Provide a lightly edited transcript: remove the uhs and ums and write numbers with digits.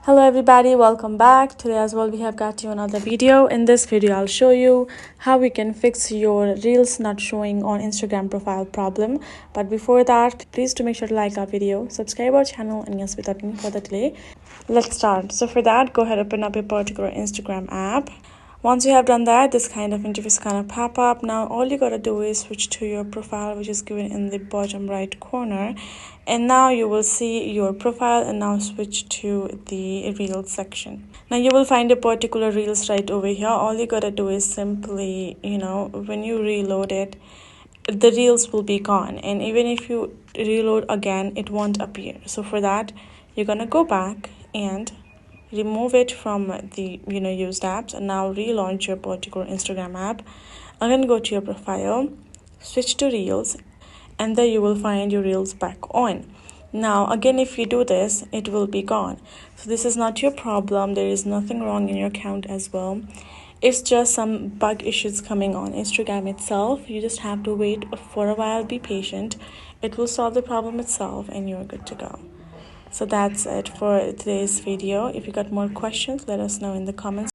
Hello everybody, welcome back. Today as well we have got you another video. In this video I'll show you how we can fix your reels not showing on Instagram profile problem. But before that, please do make sure to like our video, subscribe our channel, and yes, without any further delay, let's start. So for that, go ahead, open up a particular Instagram app. Once you have done that, this kind of interface is gonna pop up. Now all you gotta do is switch to your profile, which is given in the bottom right corner, and now you will see your profile. And now switch to the reels section. Now you will find a particular reels right over here. All you gotta do is simply, when you reload it, the reels will be gone, and even if you reload again, it won't appear. So for that, you're gonna go back and remove it from the used apps, and now relaunch your particular Instagram app. Again, go to your profile, switch to reels, and there you will find your reels back on. Now again, if you do this, it will be gone. So this is not your problem. There is nothing wrong in your account as well. It's just some bug issues coming on Instagram itself. You just have to wait for a while, be patient. It will solve the problem itself and you're good to go. So that's it for today's video. If you got more questions, let us know in the comments.